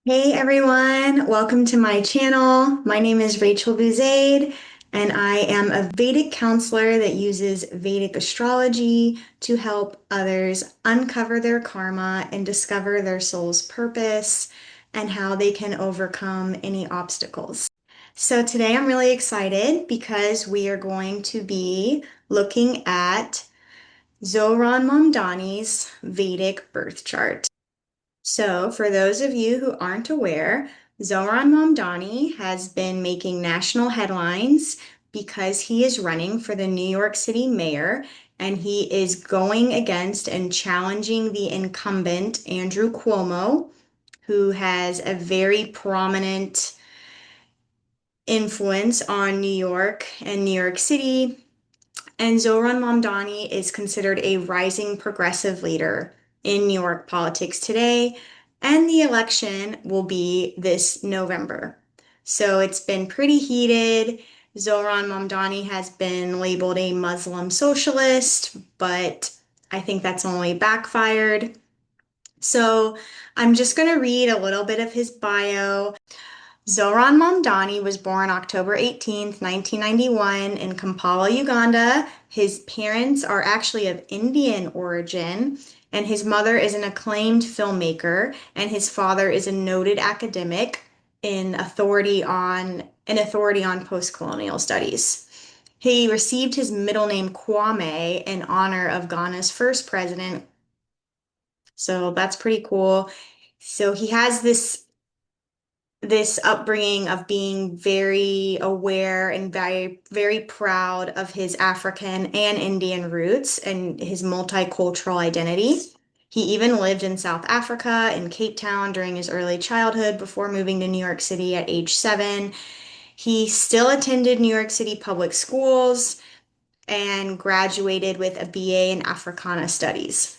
Hey everyone, welcome to my channel. My name is Rachel Buzaid, and I am a Vedic counselor that uses Vedic astrology to help others uncover their karma and discover their soul's purpose and how they can overcome any obstacles. So today I'm really excited because we are going to be looking at Zohran Mamdani's Vedic birth chart. So, for those of you who aren't aware, Zohran Mamdani has been making national headlines because he is running for the New York City mayor and he is going against and challenging the incumbent, Andrew Cuomo, who has a very prominent influence on New York and New York City. And Zohran Mamdani is considered a rising progressive leader in New York politics today, and the election will be this November. So it's been pretty heated. Zohran Mamdani has been labeled a Muslim socialist, but I think that's only backfired. So I'm just going to read a little bit of his bio. Zohran Mamdani was born October 18th, 1991 in Kampala, Uganda. His parents are actually of Indian origin, and his mother is an acclaimed filmmaker, and his father is a noted academic an authority on post-colonial studies. He received his middle name Kwame in honor of Ghana's first president, so that's pretty cool. So he has this upbringing of being very aware and very proud of his African and Indian roots and his multicultural identity. He even lived in South Africa in Cape Town during his early childhood before moving to New York City at age 7. He still attended New York City public schools and graduated with a BA in Africana Studies.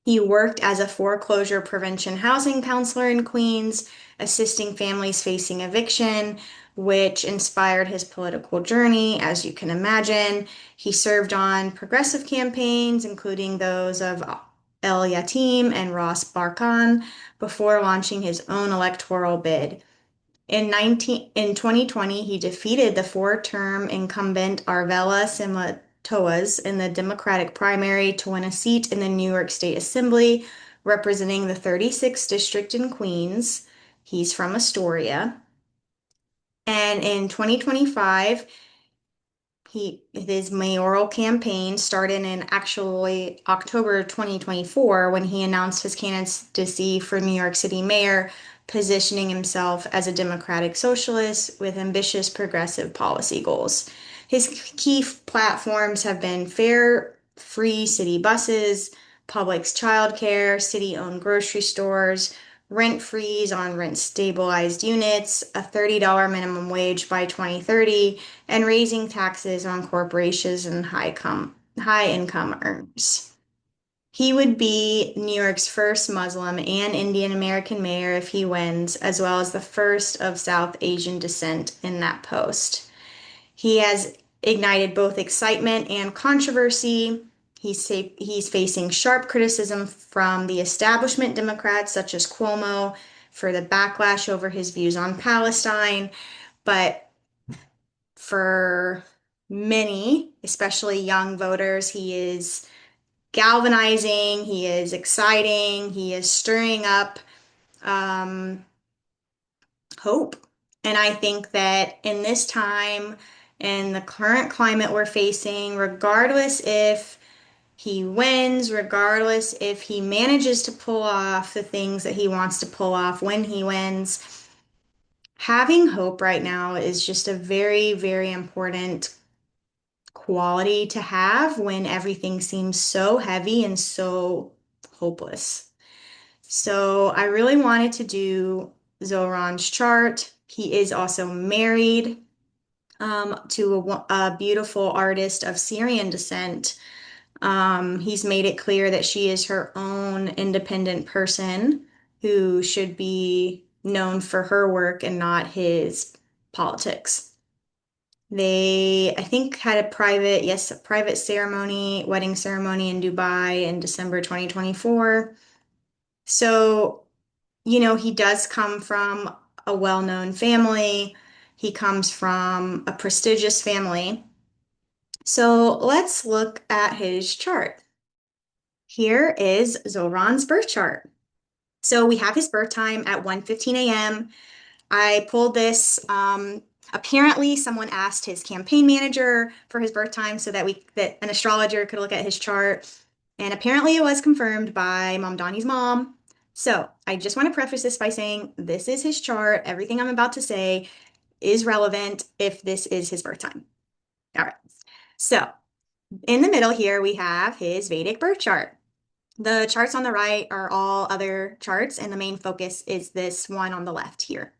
He worked as a foreclosure prevention housing counselor in Queens, assisting families facing eviction, which inspired his political journey, as you can imagine. He served on progressive campaigns, including those of El Yatim and Ross Barkan, before launching his own electoral bid. In 2020, he defeated the four-term incumbent Arvela Simatoas in the Democratic primary to win a seat in the New York State Assembly, representing the 36th district in Queens. He's from Astoria. And in 2025, his mayoral campaign started in actually October 2024 when he announced his candidacy for New York City mayor, positioning himself as a democratic socialist with ambitious progressive policy goals. His key platforms have been fair, free city buses, public childcare, city-owned grocery stores, rent freeze on rent stabilized units, a $30 minimum wage by 2030, and raising taxes on corporations and high income earners. He would be New York's first Muslim and Indian American mayor if he wins, as well as the first of South Asian descent in that post. He has ignited both excitement and controversy. He's facing sharp criticism from the establishment Democrats, such as Cuomo, for the backlash over his views on Palestine. But for many, especially young voters, he is galvanizing, he is exciting, he is stirring up um, hope. And I think that in this time, in the current climate we're facing, regardless if he wins, regardless if he manages to pull off the things that he wants to pull off when he wins, having hope right now is just a very important quality to have when everything seems so heavy and so hopeless. So I really wanted to do Zoran's chart. He is also married to a beautiful artist of Syrian descent. He's made it clear that she is her own independent person who should be known for her work and not his politics. They, I think, had a private ceremony, wedding ceremony in Dubai in December 2024. So he does come from a well-known family. He comes from a prestigious family. So let's look at his chart. Here is Zohran's birth chart. So we have his birth time at 1:15 a.m. I pulled this. Apparently, someone asked his campaign manager for his birth time so that an astrologer could look at his chart. And apparently, it was confirmed by Mamdani's mom. So I just want to preface this by saying this is his chart. Everything I'm about to say is relevant if this is his birth time. All right. So in the middle here, we have his Vedic birth chart. The charts on the right are all other charts, and the main focus is this one on the left here.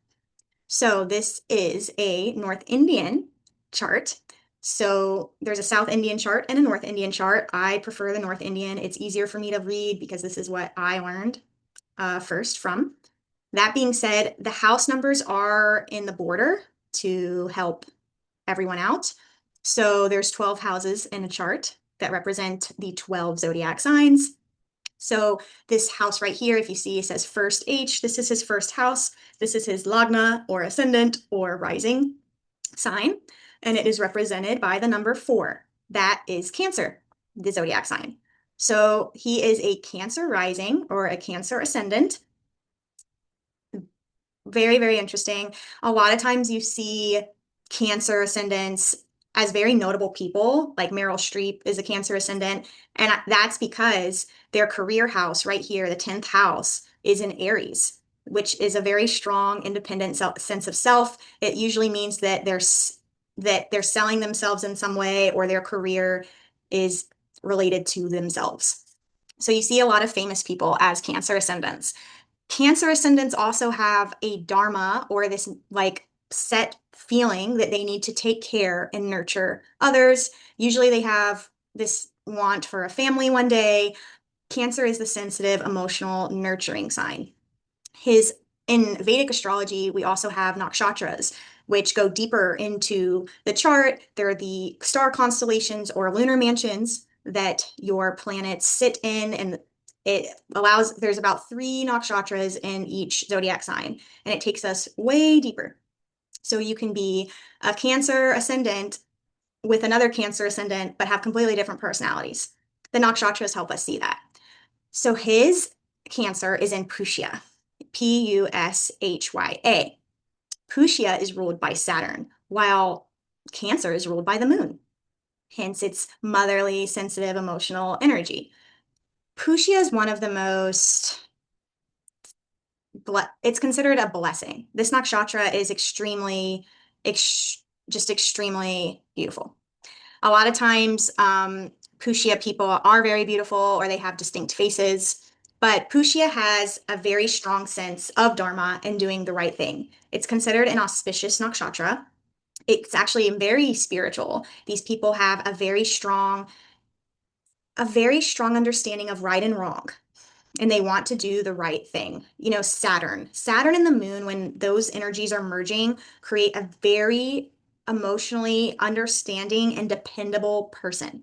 So this is a North Indian chart. So there's a South Indian chart and a North Indian chart. I prefer the North Indian. It's easier for me to read because this is what I learned first from. That being said, the house numbers are in the border to help everyone out. So there's 12 houses in a chart that represent the 12 zodiac signs. So this house right here, if you see, it says first H. This is his first house. This is his lagna or ascendant or rising sign. And it is represented by the number 4. That is Cancer, the zodiac sign. So he is a Cancer rising or a Cancer ascendant. Very, very interesting. A lot of times you see Cancer ascendants as very notable people, like Meryl Streep is a Cancer ascendant. And that's because their career house right here, the 10th house, is in Aries, which is a very strong, independent sense of self. It usually means that they're selling themselves in some way or their career is related to themselves. So you see a lot of famous people as Cancer ascendants. Cancer ascendants also have a dharma or this like set feeling that they need to take care and nurture others. Usually they have this want for a family one day. Cancer is the sensitive, emotional, nurturing sign. In Vedic astrology, we also have nakshatras, which go deeper into the chart. They're the star constellations or lunar mansions that your planets sit in, and there's about 3 nakshatras in each zodiac sign, and it takes us way deeper. So you can be a Cancer ascendant with another Cancer ascendant, but have completely different personalities. The nakshatras help us see that. So his Cancer is in Pushya, Pushya. Pushya is ruled by Saturn, while Cancer is ruled by the moon. Hence, it's motherly, sensitive, emotional energy. Pushya is one of the most, it's considered a blessing. This nakshatra is just extremely beautiful. A lot of times, Pushya people are very beautiful or they have distinct faces, but Pushya has a very strong sense of Dharma and doing the right thing. It's considered an auspicious nakshatra. It's actually very spiritual. These people have a very strong understanding of right and wrong, and they want to do the right thing. Saturn and the moon, when those energies are merging, create a very emotionally understanding and dependable person.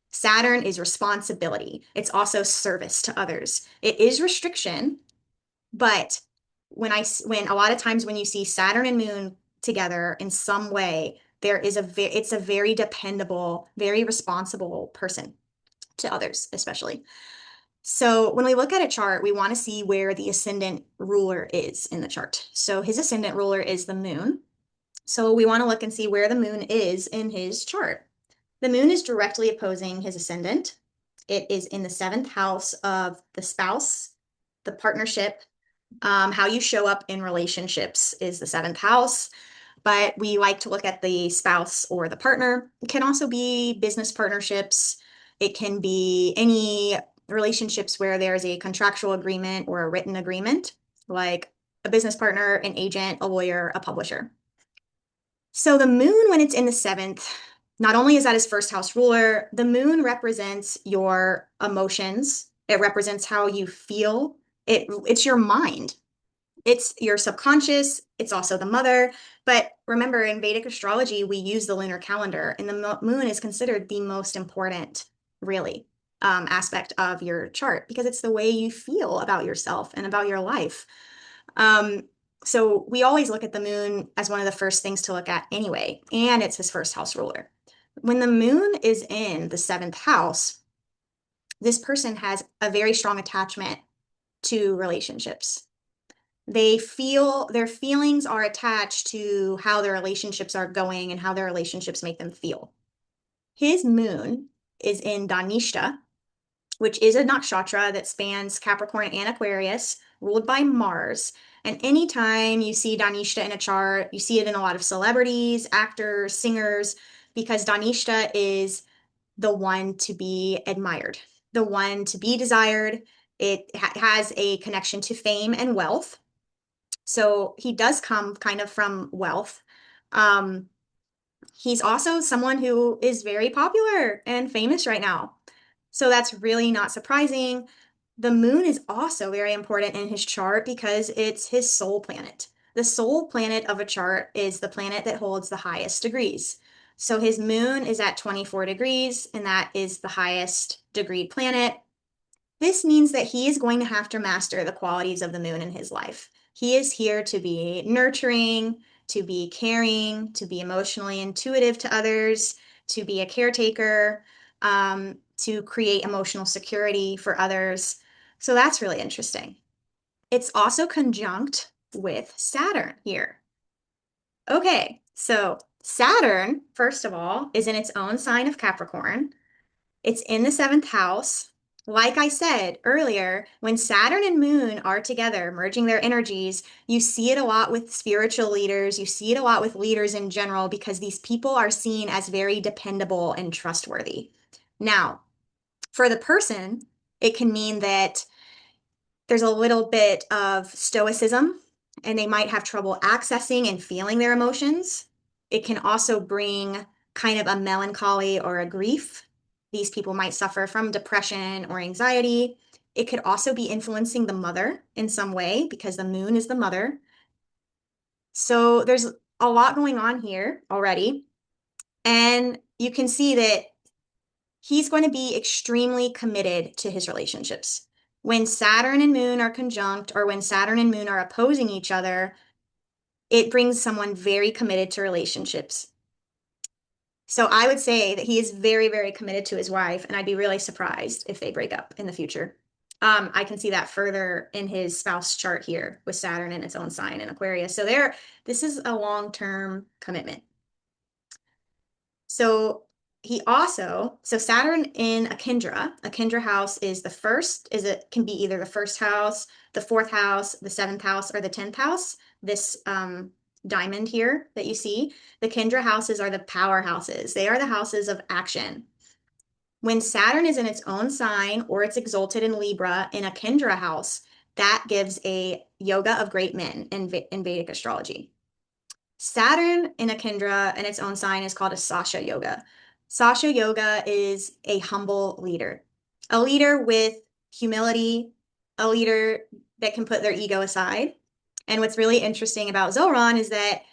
Saturn is responsibility. It's also service to others. It is restriction, but when a lot of times when you see Saturn and Moon together in some way, it's a very dependable, very responsible person to others, especially. So when we look at a chart, we want to see where the ascendant ruler is in the chart. So his ascendant ruler is the moon. So we want to look and see where the moon is in his chart. The moon is directly opposing his ascendant. It is in the 7th house of the spouse, the partnership. How you show up in relationships is the 7th house, but we like to look at the spouse or the partner. It can also be business partnerships. It can be any relationships where there's a contractual agreement or a written agreement, like a business partner, an agent, a lawyer, a publisher. So the moon, when it's in the 7th, not only is that his first house ruler, the moon represents your emotions. It represents how you feel. It's your mind. It's your subconscious. It's also the mother. But remember, in Vedic astrology, we use the lunar calendar, and the moon is considered the most important, really, aspect of your chart because it's the way you feel about yourself and about your life. Um, so we always look at the moon as one of the first things to look at anyway, and it's his first house ruler. When the moon is in the seventh house, this person has a very strong attachment to relationships. Their feelings are attached to how their relationships are going and how their relationships make them feel. His moon is in Dhanishta, which is a nakshatra that spans Capricorn and Aquarius, ruled by Mars. And anytime you see Dhanishta in a chart, you see it in a lot of celebrities, actors, singers, because Dhanishta is the one to be admired, the one to be desired. It has a connection to fame and wealth. So he does come kind of from wealth. Um, he's also someone who is very popular and famous right now. So that's really not surprising. The moon is also very important in his chart because it's his soul planet. The soul planet of a chart is the planet that holds the highest degrees. So his moon is at 24 degrees, and that is the highest degree planet. This means that he is going to have to master the qualities of the moon in his life. He is here to be nurturing, to be caring, to be emotionally intuitive to others, to be a caretaker, to create emotional security for others. So that's really interesting. It's also conjunct with Saturn here. Okay, so Saturn, first of all, is in its own sign of Capricorn. It's in the seventh house. Like I said earlier, when Saturn and Moon are together, merging their energies, you see it a lot with spiritual leaders. You see it a lot with leaders in general because these people are seen as very dependable and trustworthy. Now, for the person, it can mean that there's a little bit of stoicism and they might have trouble accessing and feeling their emotions. It can also bring kind of a melancholy or a grief. These people might suffer from depression or anxiety. It could also be influencing the mother in some way because the moon is the mother. So there's a lot going on here already. And you can see that he's going to be extremely committed to his relationships. When Saturn and Moon are conjunct or when Saturn and Moon are opposing each other, it brings someone very committed to relationships. So I would say that he is very, very committed to his wife, and I'd be really surprised if they break up in the future. I can see that further in his spouse chart here with Saturn in its own sign in Aquarius. So this is a long-term commitment. So Saturn in a Kendra house is the first, it can be either the first house, the fourth house, the seventh house, or the 10th house. This diamond here that you see, the Kendra houses are the power houses. They are the houses of action. When Saturn is in its own sign or it's exalted in Libra in a Kendra house, that gives a yoga of great men in Vedic astrology. Saturn in a Kendra in its own sign is called a Sasha Yoga. Sasha Yoga is a humble leader, a leader with humility, a leader that can put their ego aside. And what's really interesting about Zohran is that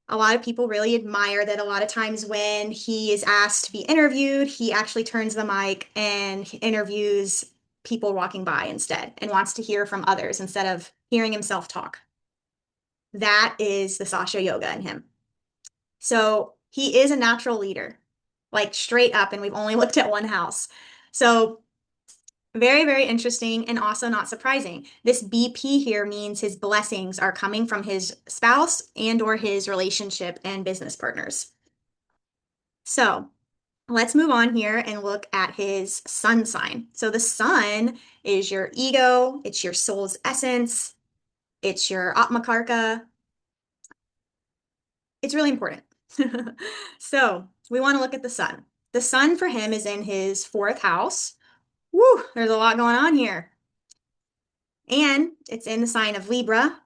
a lot of people really admire that a lot of times when he is asked to be interviewed, he actually turns the mic and interviews people walking by instead and wants to hear from others instead of hearing himself talk. That is the Sasha Yoga in him. So he is a natural leader, like straight up, and we've only looked at one house. So very, very interesting and also not surprising. This BP here means his blessings are coming from his spouse and or his relationship and business partners. So let's move on here and look at his sun sign. So the sun is your ego, it's your soul's essence, it's your Atmakarka. It's really important. So we want to look at the sun. The sun for him is in his fourth house. Woo, there's a lot going on here. And it's in the sign of Libra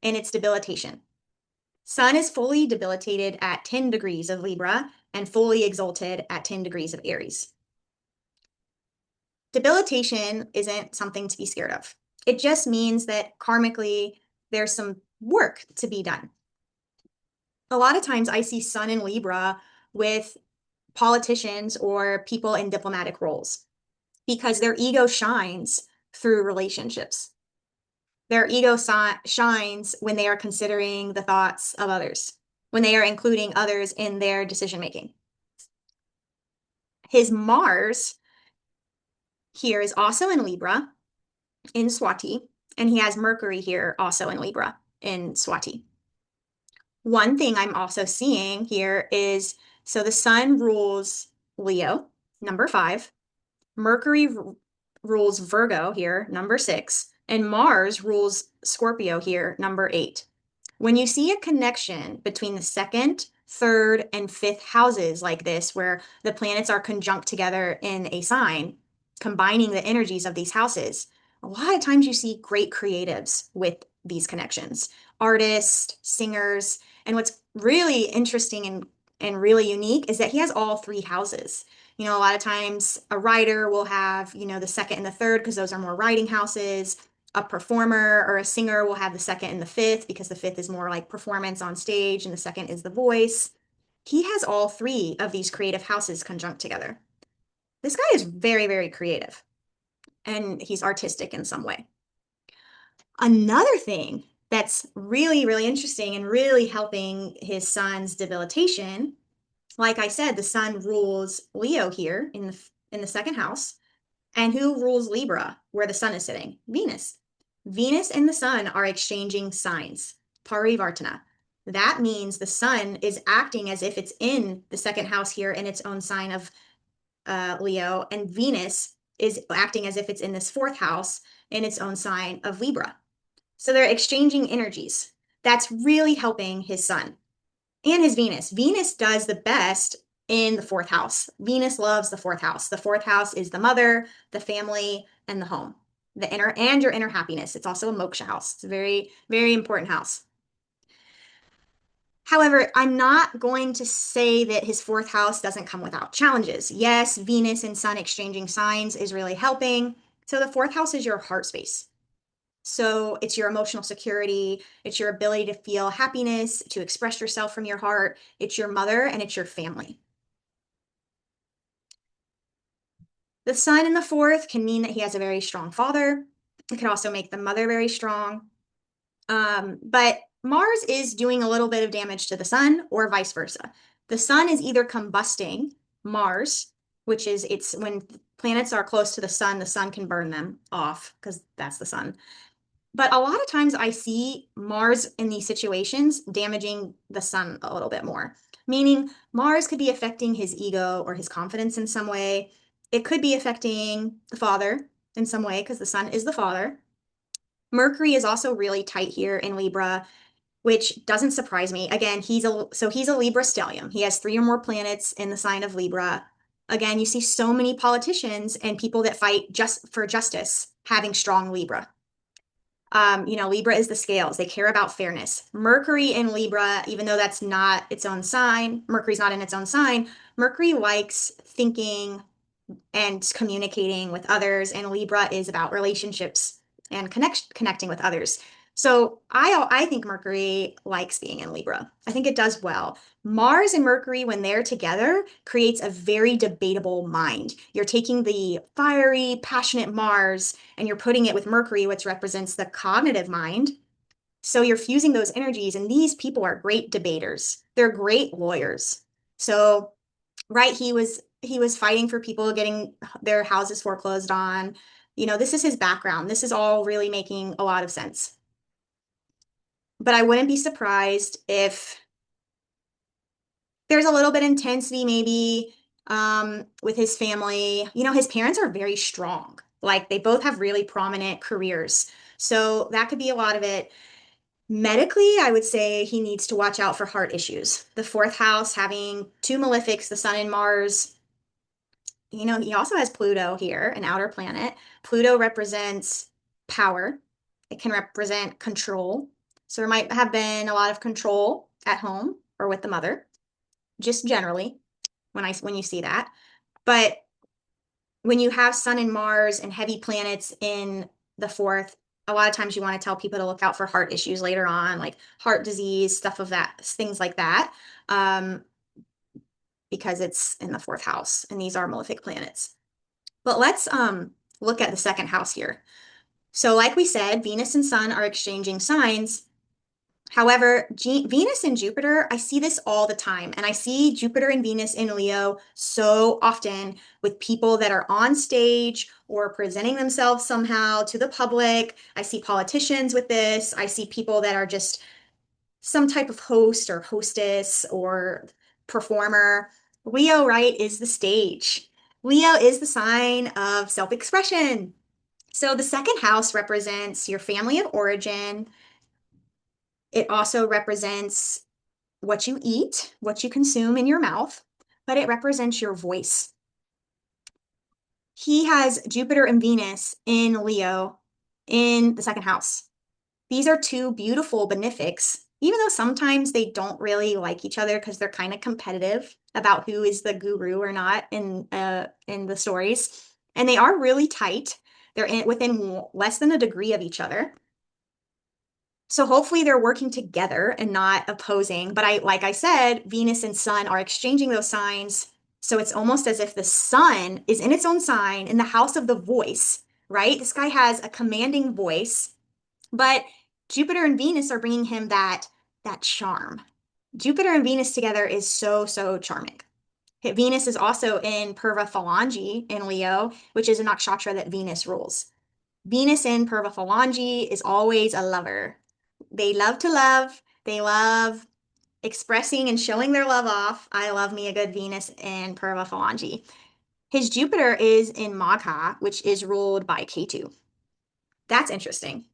and it's debilitation. Sun is fully debilitated at 10 degrees of Libra and fully exalted at 10 degrees of Aries. Debilitation isn't something to be scared of. It just means that karmically there's some work to be done. A lot of times I see Sun in Libra with politicians or people in diplomatic roles because their ego shines through relationships. Their ego shines when they are considering the thoughts of others, when they are including others in their decision making. His Mars here is also in Libra, in Swati, and he has Mercury here also in Libra, in Swati. One thing I'm also seeing here is, so the sun rules Leo, number 5. Mercury rules Virgo here, number 6. And Mars rules Scorpio here, number 8. When you see a connection between the second, third, and fifth houses like this, where the planets are conjunct together in a sign, combining the energies of these houses, a lot of times you see great creatives with these connections, artists, singers. And what's really interesting and really unique is that he has all 3 houses. A lot of times a writer will have, the second and the third because those are more writing houses. A performer or a singer will have the second and the fifth because the fifth is more like performance on stage and the second is the voice. He has all 3 of these creative houses conjunct together. This guy is very, very creative and he's artistic in some way. Another thing that's really, really interesting and really helping his son's debilitation, like I said, the sun rules Leo here in the second house. And who rules Libra, where the sun is sitting? Venus. Venus and the sun are exchanging signs, parivartana. That means the sun is acting as if it's in the second house here in its own sign of Leo, and Venus is acting as if it's in this fourth house in its own sign of Libra. So they're exchanging energies. That's really helping his sun and his Venus. Venus does the best in the fourth house. Venus loves the fourth house. The fourth house is the mother, the family, and the home, the inner and your inner happiness. It's also a moksha house. It's a very, very important house. However, I'm not going to say that his fourth house doesn't come without challenges. Yes, Venus and Sun exchanging signs is really helping. So the fourth house is your heart space. So it's your emotional security, it's your ability to feel happiness, to express yourself from your heart, it's your mother, and it's your family. The sun in the fourth can mean that he has a very strong father. It can also make the mother very strong. But Mars is doing a little bit of damage to the sun or vice versa. The sun is either combusting Mars, which is it's when planets are close to the sun can burn them off because that's the sun. But a lot of times I see Mars in these situations damaging the sun a little bit more, meaning Mars could be affecting his ego or his confidence in some way. It could be affecting the father in some way because the sun is the father. Mercury is also really tight here in Libra, which doesn't surprise me. Again, he's a Libra stellium. He has 3 or more planets in the sign of Libra. Again, you see so many politicians and people that fight just for justice having strong Libra. Libra is the scales. They care about fairness. Mercury in Libra, even though that's not its own sign, Mercury's not in its own sign, Mercury likes thinking and communicating with others, and Libra is about relationships and connecting with others. So I think Mercury likes being in Libra. I think it does well. Mars and Mercury, when they're together, creates a very debatable mind. You're taking the fiery, passionate Mars and you're putting it with Mercury, which represents the cognitive mind. So you're fusing those energies, and these people are great debaters. They're great lawyers. So, right, he was fighting for people getting their houses foreclosed on. This is his background. This is all really making a lot of sense. But I wouldn't be surprised if there's a little bit of intensity maybe with his family. His parents are very strong. Like they both have really prominent careers. So that could be a lot of it. Medically, I would say he needs to watch out for heart issues. The fourth house having 2 malefics, the sun and Mars. He also has Pluto here, an outer planet. Pluto represents power. It can represent control. So there might have been a lot of control at home or with the mother, just generally when you see that. But when you have Sun and Mars and heavy planets in the fourth, a lot of times you want to tell people to look out for heart issues later on, like heart disease, stuff of that, things like that, because it's in the fourth house and these are malefic planets. But let's look at the second house here. So, like we said, Venus and Sun are exchanging signs. However, Venus and Jupiter, I see this all the time. And I see Jupiter and Venus in Leo so often with people that are on stage or presenting themselves somehow to the public. I see politicians with this. I see people that are just some type of host or hostess or performer. Leo, right, is the stage. Leo is the sign of self-expression. So the second house represents your family of origin. It also represents what you eat, what you consume in your mouth, but it represents your voice. He has Jupiter and Venus in Leo in the second house. These are two beautiful benefics, even though sometimes they don't really like each other because they're kind of competitive about who is the guru or not in the stories. And they are really tight. Within less than a degree of each other. So hopefully they're working together and not opposing. But like I said, Venus and Sun are exchanging those signs. So it's almost as if the Sun is in its own sign in the house of the voice, right? This guy has a commanding voice, but Jupiter and Venus are bringing him that charm. Jupiter and Venus together is so, so charming. Venus is also in Purva Phalange in Leo, which is a nakshatra that Venus rules. Venus in Purva Phalange is always a lover. They love to love. They love expressing and showing their love off. I love me a good Venus in Purva Phalange. His Jupiter is in Magha, which is ruled by Ketu. That's interesting.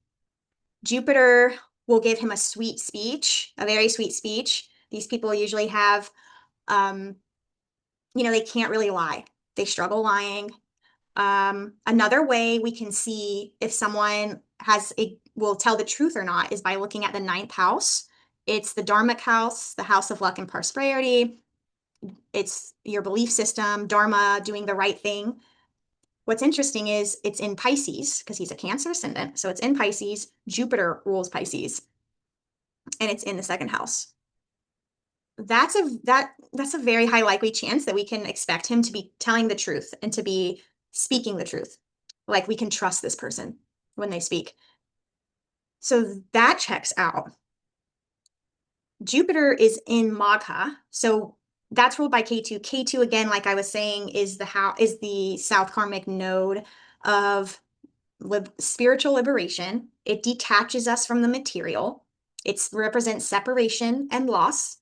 Jupiter will give him a sweet speech, a very sweet speech. These people usually have, they can't really lie. They struggle lying. Another way we can see if someone will tell the truth or not is by looking at the ninth house. It's the Dharmic house, the house of luck and prosperity. It's your belief system, Dharma, doing the right thing. What's interesting is it's in Pisces because he's a Cancer ascendant. So it's in Pisces. Jupiter rules Pisces, and it's in the second house. That's a very high likely chance that we can expect him to be telling the truth and to be speaking the truth. Like we can trust this person when they speak. So that checks out. Jupiter is in Magha, so that's ruled by K2. K2 again, like I was saying, is the South Karmic node of spiritual liberation. It detaches us from the material. It represents separation and loss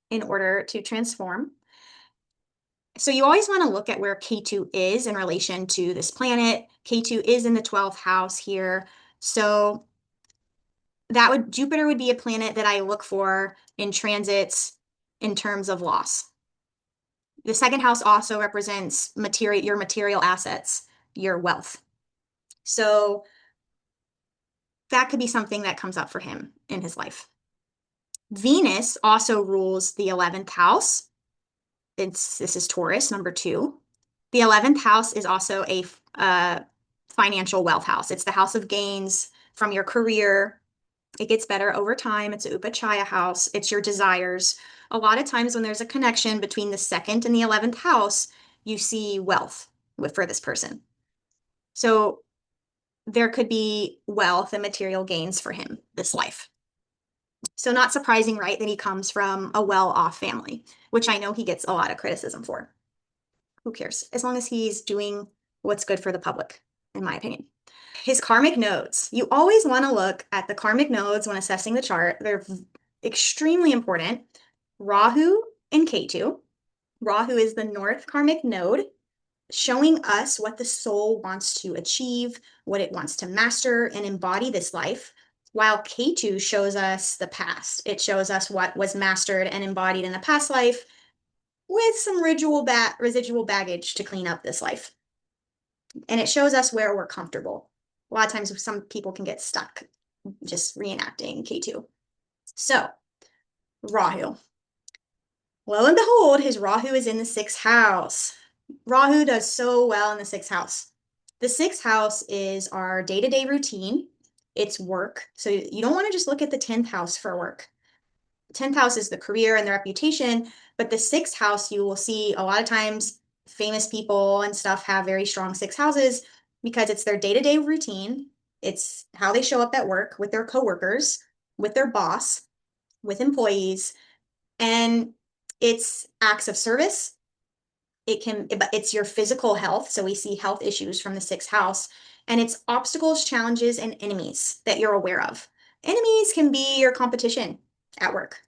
in order to transform. So you always want to look at where K2 is in relation to this planet. K2 is in the 12th house here. So Jupiter would be a planet that I look for in transits in terms of loss. The second house also represents your material assets, your wealth. So that could be something that comes up for him in his life. Venus also rules the 11th house. This is Taurus, number 2. The 11th house is also a financial wealth house. It's the house of gains from your career. It gets better over time. It's a Upachaya house. It's your desires. A lot of times when there's a connection between the second and the 11th house, you see wealth for this person. So there could be wealth and material gains for him this life. So not surprising, right, that he comes from a well-off family, which I know he gets a lot of criticism for. Who cares? As long as he's doing what's good for the public, in my opinion. His karmic nodes. You always want to look at the karmic nodes when assessing the chart. They're extremely important. Rahu and Ketu. Rahu is the north karmic node, showing us what the soul wants to achieve, what it wants to master and embody this life, while Ketu shows us the past. It shows us what was mastered and embodied in the past life with some residual baggage to clean up this life. And it shows us where we're comfortable. A lot of times some people can get stuck just reenacting K2. So, Rahu. Lo and behold, his Rahu is in the 6th house. Rahu does so well in the 6th house. The 6th house is our day-to-day routine. It's work. So you don't want to just look at the 10th house for work. The 10th house is the career and the reputation, but the 6th house, you will see a lot of times famous people and stuff have very strong 6th houses because it's their day-to-day routine. It's how they show up at work with their coworkers, with their boss, with employees, and it's acts of service. But it's your physical health. So we see health issues from the sixth house, and it's obstacles, challenges, and enemies that you're aware of. Enemies can be your competition at work.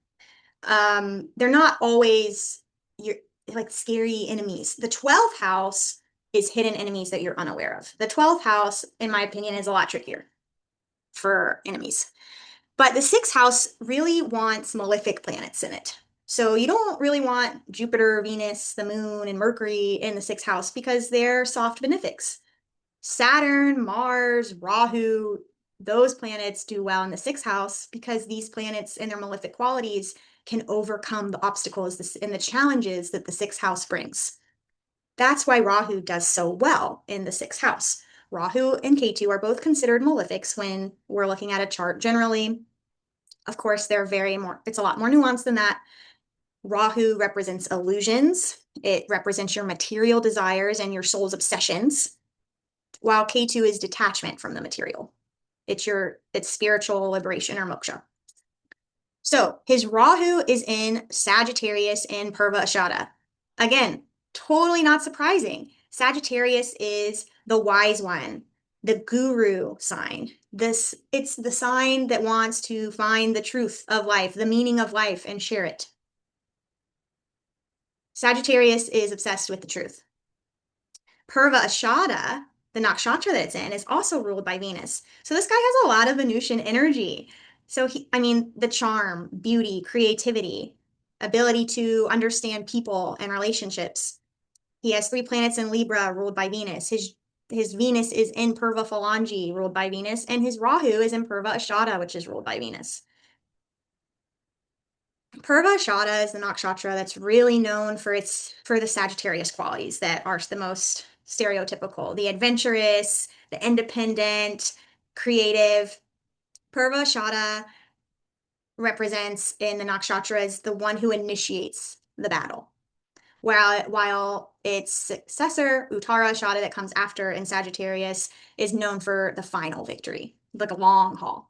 They're not always your like scary enemies. The 12th house is hidden enemies that you're unaware of. The 12th house, in my opinion, is a lot trickier for enemies. But the sixth house really wants malefic planets in it. So you don't really want Jupiter, Venus, the moon, and Mercury in the sixth house because they're soft benefics. Saturn, Mars, Rahu, those planets do well in the sixth house because these planets and their malefic qualities can overcome the obstacles and the challenges that the sixth house brings. That's why Rahu does so well in the sixth house. Rahu and Ketu are both considered malefics when we're looking at a chart generally. Of course, it's a lot more nuanced than that. Rahu represents illusions. It represents your material desires and your soul's obsessions, while Ketu is detachment from the material. It's spiritual liberation or moksha. So his Rahu is in Sagittarius in Purva Ashada. Again, totally not surprising. Sagittarius is the wise one, the guru sign. It's the sign that wants to find the truth of life, the meaning of life, and share it. Sagittarius is obsessed with the truth. Purva Ashada, the nakshatra that it's in, is also ruled by Venus. So this guy has a lot of Venusian energy. So the charm, beauty, creativity, ability to understand people and relationships. He has 3 planets in Libra ruled by Venus. His Venus is in Purva Phalange, ruled by Venus, and his Rahu is in Purva Ashada, which is ruled by Venus. Purva Ashada is the nakshatra that's really known for the Sagittarius qualities that are the most stereotypical, the adventurous, the independent, creative. Purva Ashada represents in the nakshatra as the one who initiates the battle. While its successor, Uttara Ashada, that comes after in Sagittarius, is known for the final victory, like a long haul.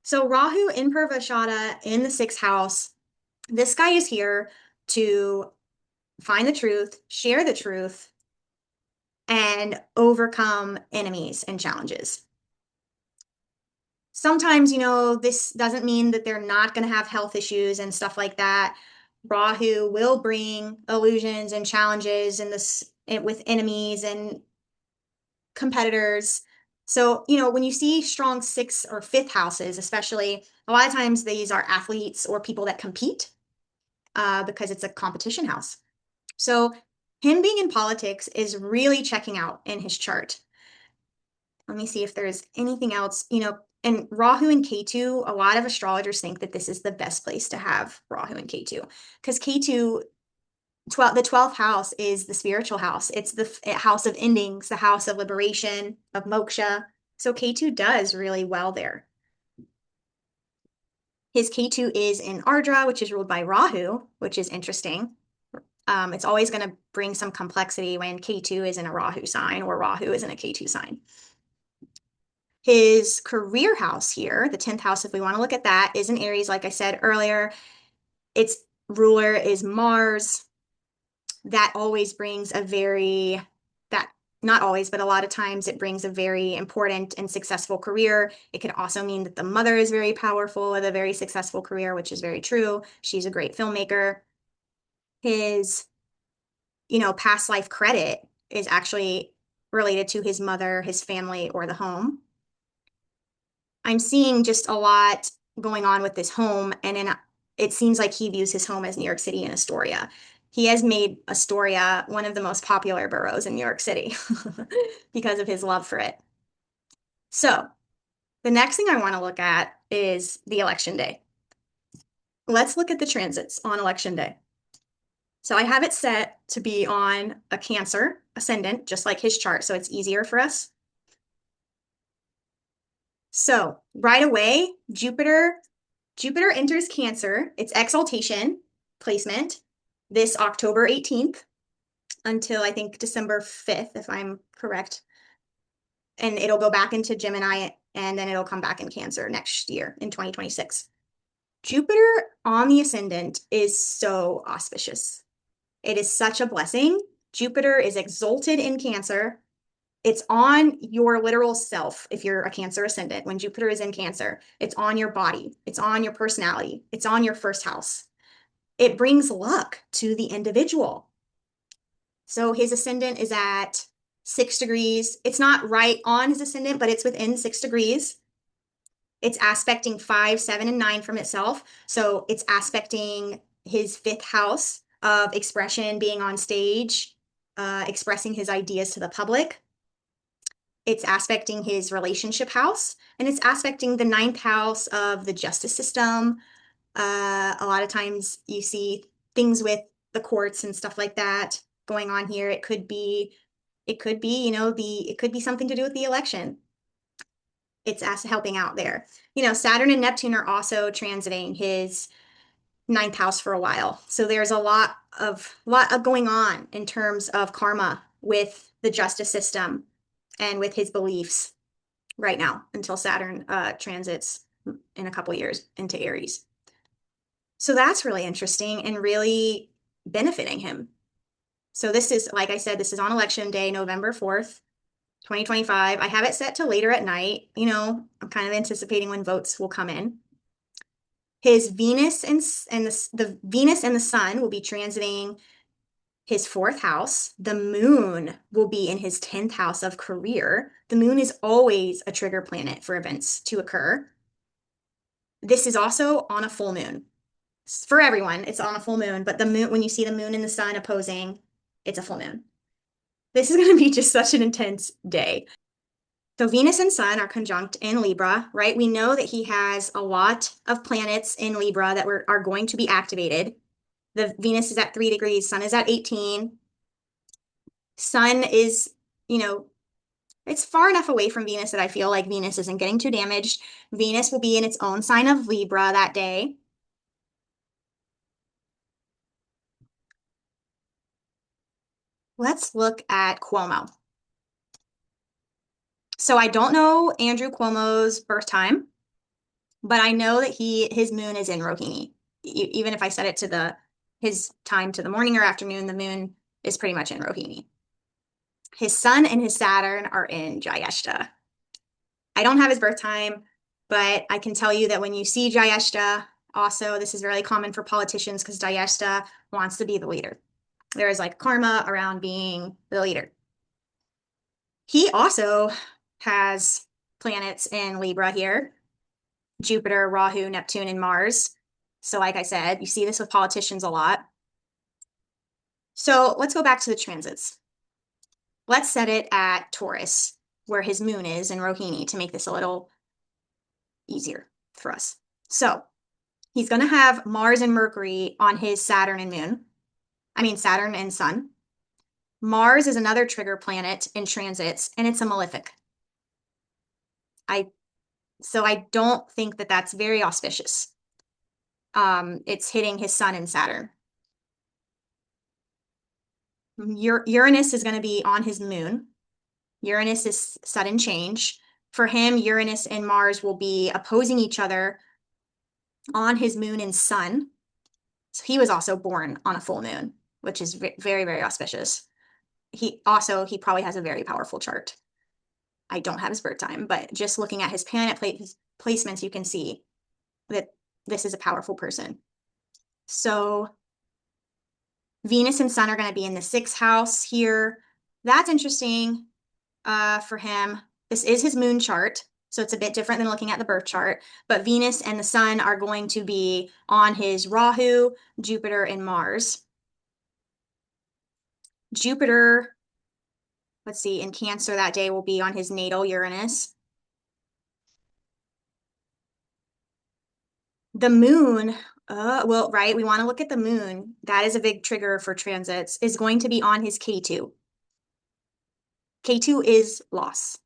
So Rahu in Purva Ashada in the sixth house, this guy is here to find the truth, share the truth, and overcome enemies and challenges. Sometimes, this doesn't mean that they're not going to have health issues and stuff like that. Rahu will bring illusions and challenges with enemies and competitors. So, when you see strong sixth or fifth houses, especially, a lot of times these are athletes or people that compete because it's a competition house. So him being in politics is really checking out in his chart. Let me see if there's anything else, and Rahu and Ketu, a lot of astrologers think that this is the best place to have Rahu and Ketu because Ketu, the 12th house is the spiritual house. It's the house of endings, the house of liberation, of moksha. So Ketu does really well there. His Ketu is in Ardra, which is ruled by Rahu, which is interesting. It's always going to bring some complexity when Ketu is in a Rahu sign or Rahu is in a Ketu sign. His career house here, the 10th house, if we want to look at that, is in Aries, like I said earlier. Its ruler is Mars. That always brings not always, but a lot of times it brings a very important and successful career. It can also mean that the mother is very powerful with a very successful career, which is very true. She's a great filmmaker. His, past life credit is actually related to his mother, his family, or the home. I'm seeing just a lot going on with this home, and it seems like he views his home as New York City and Astoria. He has made Astoria one of the most popular boroughs in New York City because of his love for it. So the next thing I want to look at is the election day. Let's look at the transits on election day. So I have it set to be on a Cancer ascendant, just like his chart, so it's easier for us. So right away, Jupiter enters Cancer, its exaltation placement, this October 18th until I think December 5th, if I'm correct. and it'll go back into Gemini, and then it'll come back in Cancer next year in 2026. Jupiter on the ascendant is so auspicious. It is such a blessing. Jupiter is exalted in Cancer. It's on your literal self if you're a Cancer ascendant. When Jupiter is in Cancer, it's on your body, it's on your personality, it's on your first house. It brings luck to the individual. So his ascendant is at 6 degrees. It's not right on his ascendant, but it's within 6 degrees. It's aspecting 5, 7, and 9 from itself. So it's aspecting his 5th house of expression, being on stage, expressing his ideas to the public. It's aspecting his relationship house, and it's aspecting the 9th house of the justice system. A lot of times you see things with the courts and stuff like that going on here. It could be, it could be something to do with the election. It's helping out there. Saturn and Neptune are also transiting his 9th house for a while. So there's a lot of going on in terms of karma with the justice system and with his beliefs right now until Saturn transits in a couple years into Aries. So that's really interesting and really benefiting him. So this is, like I said, this is on election day, November 4th, 2025. I have it set to later at night. I'm kind of anticipating when votes will come in. His Venus and the Venus and the Sun will be transiting his 4th house. The moon will be in his 10th house of career. The moon is always a trigger planet for events to occur. This is also on a full moon. For everyone, it's on a full moon, but the moon, when you see the moon and the sun opposing, it's a full moon. This is going to be just such an intense day. So Venus and Sun are conjunct in Libra, right? We know that he has a lot of planets in Libra that are going to be activated. The Venus is at 3 degrees, Sun is at 18. Sun is, it's far enough away from Venus that I feel like Venus isn't getting too damaged. Venus will be in its own sign of Libra that day. Let's look at Cuomo. So I don't know Andrew Cuomo's birth time, but I know that his moon is in Rohini. Even if I set it to his time to the morning or afternoon, the moon is pretty much in Rohini. His sun and his Saturn are in Jyeshta. I don't have his birth time, but I can tell you that when you see Jyeshta, also this is really common for politicians because Jyeshta wants to be the leader. There is like karma around being the leader. He also has planets in Libra here, Jupiter, Rahu, Neptune, and Mars. So like I said, you see this with politicians a lot. So let's go back to the transits. Let's set it at Taurus, where his moon is in Rohini, to make this a little easier for us. So he's going to have Mars and Mercury on his Saturn and moon. I mean, Saturn and Sun. Mars is another trigger planet in transits, and it's a malefic. So I don't think that that's very auspicious. It's hitting his Sun and Saturn. Uranus is going to be on his moon. Uranus is sudden change. For him, Uranus and Mars will be opposing each other on his moon and Sun. So he was also born on a full moon, which is very, very auspicious. He probably has a very powerful chart. I don't have his birth time, but just looking at his planet placements, you can see that this is a powerful person. So Venus and Sun are going to be in the 6th house here. That's interesting for him. This is his moon chart, so it's a bit different than looking at the birth chart. But Venus and the Sun are going to be on his Rahu, Jupiter, and Mars. Jupiter, let's see, in Cancer that day will be on his natal Uranus. The moon, well, right, we want to look at the moon. That is a big trigger for transits, is going to be on his K2. K2 is loss.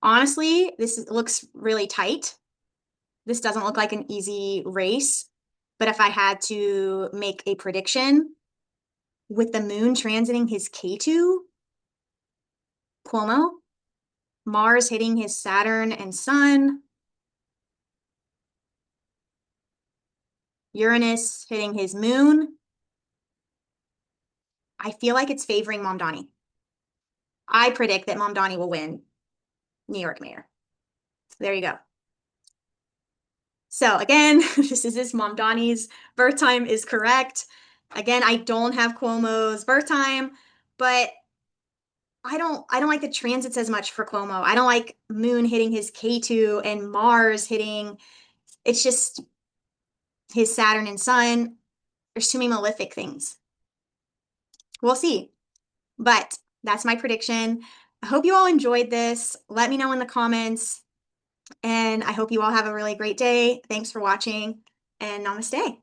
Honestly, this looks really tight. This doesn't look like an easy race, but if I had to make a prediction, with the moon transiting his K2, Cuomo, Mars hitting his Saturn and Sun, Uranus hitting his moon. I feel like it's favoring Mamdani. I predict that Mamdani will win New York mayor. So there you go. So again, this is Mamdani's birth time is correct. Again, I don't have Cuomo's birth time, but I don't like the transits as much for Cuomo. I don't like Moon hitting his K2 and Mars hitting, it's just his Saturn and Sun. There's too many malefic things. We'll see. But that's my prediction. I hope you all enjoyed this. Let me know in the comments. And I hope you all have a really great day. Thanks for watching and namaste.